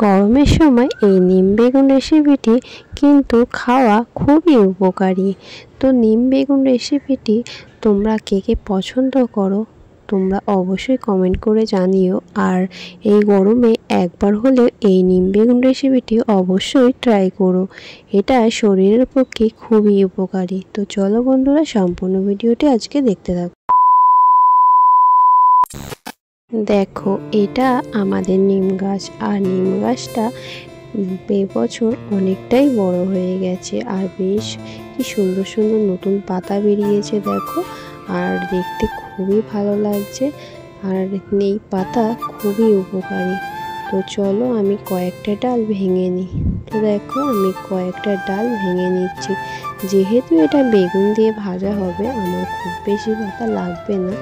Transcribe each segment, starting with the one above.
গরমের সময় এই নিম বেগুন রেসিপিটি কিন্তু খাওয়া খুবই উপকারী। তো নিম বেগুন রেসিপিটি তোমরা কে কে পছন্দ করো তোমরা অবশ্যই কমেন্ট করে জানিও। আর এই গরমে একবার হলেও এই নিম বেগুন রেসিপিটি অবশ্যই ট্রাই করো, এটা শরীরের পক্ষে খুবই উপকারী। তো চলো বন্ধুরা, সম্পূর্ণ ভিডিওটি আজকে দেখতে থাকো। দেখো, এটা আমাদের নিম গাছ, আর নিম গাছটা এবছর অনেকটাই বড় হয়ে গেছে, আর বেশ কি সুন্দর সুন্দর নতুন পাতা বেরিয়েছে দেখো, আর দেখতে খুবই ভালো লাগছে। আর এই পাতা খুবই উপকারী। তো চলো আমি কয়েকটা ডাল ভেঙে নিই। তো দেখো আমি কয়েকটা ডাল ভেঙে নিচ্ছি, যেহেতু এটা বেগুন দিয়ে ভাজা হবে আমার খুব বেশি পাতা লাগবে না।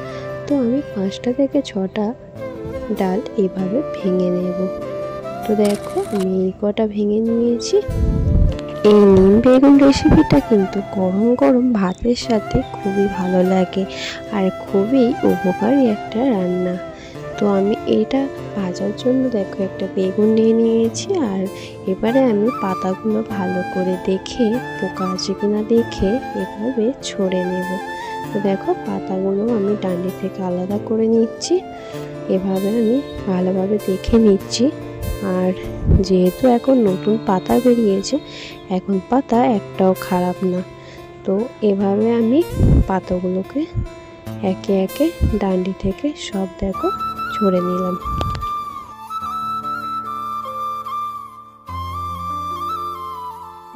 তো আমি 5টা থেকে 6টা ডাল এভাবে ভেঙে নেব। তো দেখো আমি এই কটা ভেঙে নিয়েছি। এই নিম বেগুন রেসিপিটা কিন্তু গরম গরম ভাতের সাথে খুবই ভালো লাগে, আর খুবই উপকারী একটা রান্না। তো আমি এটা ভাজার জন্য দেখো একটা বেগুন নিয়ে নিয়েছি, আর এবারে আমি পাতাগুলো ভালো করে দেখে পোকা আছে কিনা দেখে এভাবে ছড়ে নেব। তো দেখো পাতাগুলো আমি ডান্ডি থেকে আলাদা করে নিচ্ছি, এভাবে আমি ভালোভাবে দেখে নিচ্ছি। আর যেহেতু এখন নতুন পাতা বেরিয়েছে, এখন পাতা একটাও খারাপ না। তো এভাবে আমি পাতাগুলোকে একে একে ডান্ডি থেকে সব দেখো ছড়ে নিলাম।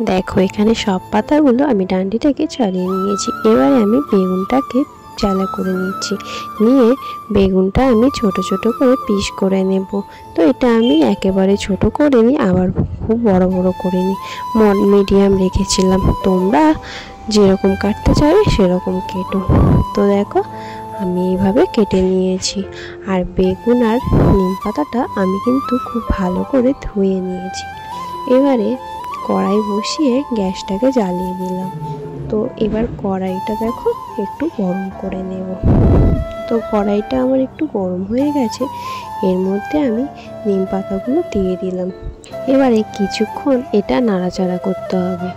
দেখো এখানে সব পাতাগুলো আমি ডান্ডি থেকে ছাড়িয়ে নিয়েছি। এবারে আমি বেগুনটাকে চালা করে নিচ্ছি, নিয়ে বেগুনটা আমি ছোট ছোট করে পিস করে নেব। তো এটা আমি একেবারে ছোট করে নিই, আবার খুব বড় বড় করে নিই, মিডিয়াম রেখেছিলাম। তোমরা যেরকম কাটতে চাইবে সেরকম কেটো। তো দেখো আমি এইভাবে কেটে নিয়েছি। আর বেগুন আর নিম পাতাটা আমি কিন্তু খুব ভালো করে ধুয়ে নিয়েছি। এবারে কড়াই বসিয়ে গ্যাসটাকে জ্বালিয়ে দিলাম। তো এবার কড়াইটা দেখো একটু গরম করে নেব। তো কড়াইটা আমার একটু গরম হয়ে গেছে, এর মধ্যে আমি নিম পাতাগুলো দিয়ে দিলাম। এবারে কিছুক্ষণ এটা নাড়াচাড়া করতে হবে,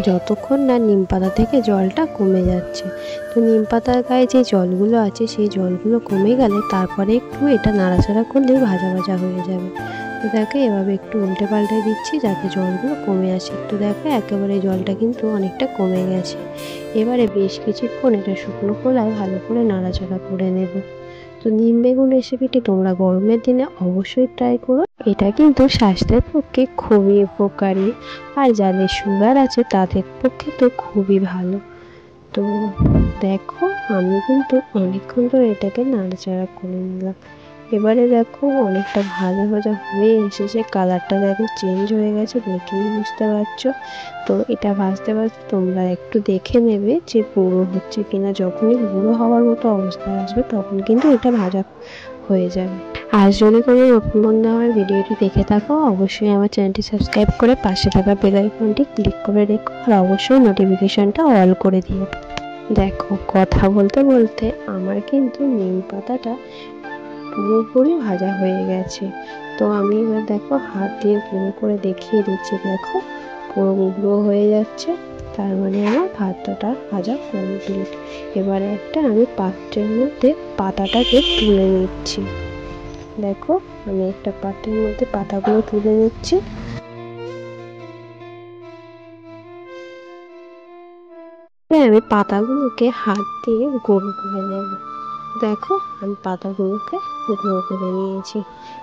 যতক্ষণ না নিম পাতা থেকে জলটা কমে যাচ্ছে। তো নিম পাতার গায়ে যে জলগুলো আছে সেই জলগুলো কমে গেলে তারপরে একটু এটা নাড়াচাড়া করলে ভাজা ভাজা হয়ে যাবে। তো দেখো এভাবে একটু উল্টে পাল্টে দিচ্ছি যাতে জলগুলো কমে আসে। তো দেখো একেবারে জলটা কিন্তু অনেকটা কমে গেছে। এবারে বেশ কিছুক্ষণ এটা শুকনো খোলায় ভালো করে নাড়াচাড়া করে নেব। তো নিম বেগুন রেসিপিটি তোমরা গরমের দিনে অবশ্যই ট্রাই করো, এটা কিন্তু স্বাস্থ্যের পক্ষে খুবই উপকারী, আর যাদের সুগার আছে তাদের পক্ষে তো খুবই ভালো। তো দেখো আমি কিন্তু অনেকক্ষণ ধরে এটাকে নাড়াচাড়া করে নিলাম। এবারে দেখো অনেকটা ভাজা ভাজা হয়ে এসেছে, কালারটা দেখো চেঞ্জ হয়ে গেছে, দেখেই বুঝতে পারছো। তো এটা ভাজতে ভাজতে তোমরা একটু দেখে নেবে যে গুঁড়ো হচ্ছে কিনা। যখনই গুঁড়ো হওয়ার মতো অবস্থায় আসবে তখন কিন্তু এটা ভাজা হয়ে যাবে। আর যদি কোনো নতুন বন্ধু আমার ভিডিওটি দেখে থাকো অবশ্যই আমার চ্যানেলটি সাবস্ক্রাইব করে পাশে থাকা বেল আইকনটি ক্লিক করে রেখো, আর অবশ্যই নোটিফিকেশনটা অল করে দিও। দেখো কথা বলতে বলতে আমার কিন্তু নিম পাতাটা পুরোপুরি ভাজা হয়ে গেছে। তো আমি এবার দেখো হাত দিয়ে গুঁড়ো করে দেখিয়ে দিচ্ছি, দেখো পুরো গুঁড়ো হয়ে যাচ্ছে, তার মানে আমার পাতাটা ভাজা কমপ্লিট। এবারে একটা আমি পাত্রের মধ্যে পাতাটাকে তুলে নিচ্ছি। দেখো আমি একটা পাত্রের মধ্যে পাতাগুলো তুলে নিচ্ছি। আমি পাতাগুলোকে হাত দিয়ে গুঁড়ো করে নেব। দেখো আমি পাতাগুলোকে গুঁড়ো করে নিয়েছি।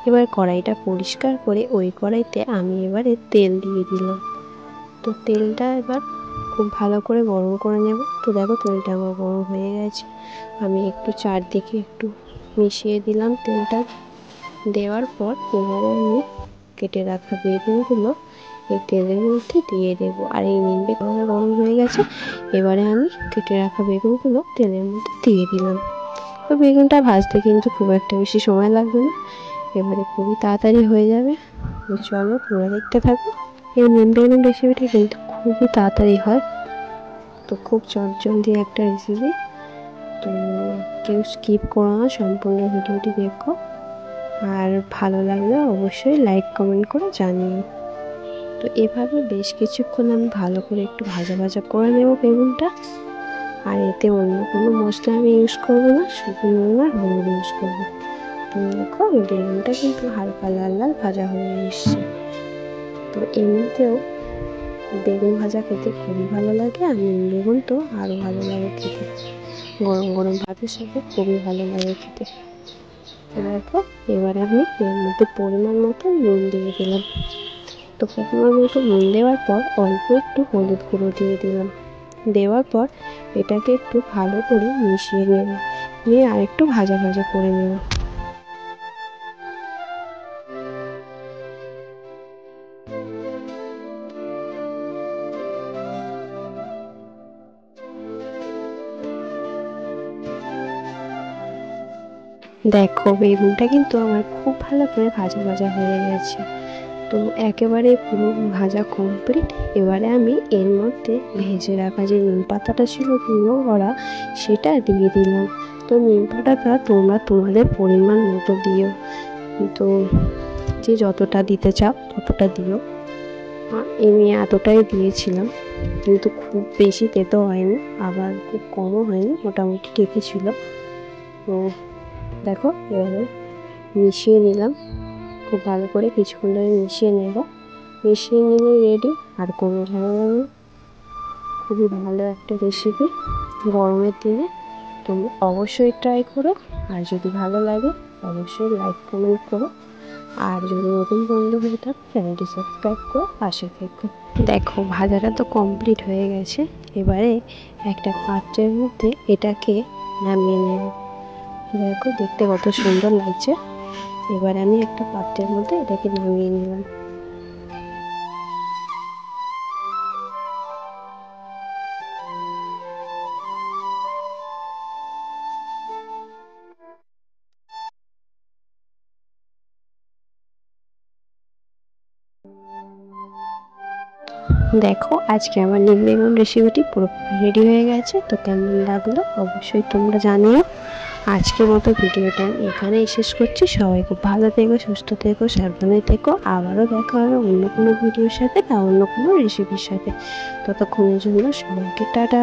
এবার কড়াইটা পরিষ্কার করে ওই কড়াইতে আমি এবারে তেল দিয়ে দিলাম। তো তেলটা এবার খুব ভালো করে গরম করে নেব। তো দেখো তেলটা আমার গরম হয়ে গেছে, আমি একটু চারদিকে একটু মিশিয়ে দিলাম তেলটা। দেওয়ার পর এবারে আমি কেটে রাখা বেগুনগুলো এই তেলের মধ্যে দিয়ে দেবো। আর এই নিম বেগুন গরম হয়ে গেছে, এবারে আমি কেটে রাখা বেগুনগুলো তেলের মধ্যে দিয়ে দিলাম। তো বেগুনটা ভাজতে কিন্তু খুব একটা বেশি সময় লাগবে না, এবারে খুবই তাড়াতাড়ি হয়ে যাবে। চলো তোমরা দেখতে থাকো। এই নিম বেগুন রেসিপিটা কিন্তু খুবই তাড়াতাড়ি হয়, তো খুব চটজলদি একটা রেসিপি। তো কেউ স্কিপ করো না, সম্পূর্ণ ভিডিওটি দেখো। আর ভালো লাগলে অবশ্যই লাইক কমেন্ট করে জানিও। তো এভাবে বেশ কিছুক্ষণ আমি ভালো করে একটু ভাজা ভাজা করে নেব বেগুনটা। আর এতে অন্য কোনো মশলা আমি ইউজ করবো না, শুধু নুন আর হলুদ ইউজ করবো। তো দেখো বেগুনটা কিন্তু হালকা লাল লাল ভাজা হয়ে এসছে। তো এমনিতেও বেগুন ভাজা খেতে খুবই ভালো লাগে, আর নুন বেগুন তো আরও ভালো লাগে খেতে, গরম গরম ভাতের সাথে খুবই ভালো লাগে খেতে। তো দেখো এবার আমি এর মধ্যে পরিমাণ মতো নুন দিয়ে দিলাম। তো পরিমাণ মতো নুন দেওয়ার পর অল্প একটু হলুদ গুঁড়ো দিয়ে দিলাম। দেওয়ার পর এটাকে একটু ভালো করে মিশিয়ে নেব, নিয়ে আর একটু ভাজা ভাজা করে নেব। দেখো বেগুনটা কিন্তু আমার খুব ভালো করে ভাজা ভাজা হয়ে গেছে। তো একেবারে পুরো ভাজা কমপ্লিট। এবারে আমি এর মধ্যে ভেজে রাখা যে নিম পাতাটা ছিল গুঁড়ো করা, সেটা দিয়ে দিলাম। তো নিম পাতাটা তোমরা তোমাদের পরিমাণ মতো দিও, তো যে যতটা দিতে চাও ততটা দিও। আমি এতটাই দিয়েছিলাম, কিন্তু খুব বেশি তেতো হয়নি, আবার খুব কমও হয়নি, মোটামুটি ঠিকই ছিল। তো দেখো এভাবে মিশিয়ে নিলাম, খুব ভালো করে কিছুক্ষণ ধরে মিশিয়ে নেব। মিশিয়ে নিলে রেডি, আর কোনো ঝামেলা নেই। খুবই ভালো একটা রেসিপি গরমের দিনে, তোমরা অবশ্যই ট্রাই করো। আর যদি ভালো লাগে অবশ্যই লাইক কমেন্ট করো, আর যদি নতুন বন্ধু হয়ে থাকো চ্যানেলটি সাবস্ক্রাইব করে পাশে থেকো। দেখো ভাজাটা তো কমপ্লিট হয়ে গেছে। এবারে একটা পাত্রের মধ্যে এটাকে নামিয়ে নেব। দেখো দেখতে কত সুন্দর লাগছে। এবার আমি একটা পাত্রের মধ্যে এটাকে নামিয়ে নিলাম। দেখো আজকে আমার নিম বেগুন রেসিপিটি পুরো রেডি হয়ে গেছে। তো কেমন লাগলো অবশ্যই তোমরা জানিও। আজকের মতো ভিডিওটা আমি এখানেই শেষ করছি। সবাই খুব ভালো থেকো, সুস্থ থেকো, সাবধানে থেকো। আবারও দেখা হবে অন্য কোনো ভিডিওর সাথে বা অন্য কোনো রেসিপির সাথে। ততক্ষণের জন্য সবাইকে টাটা।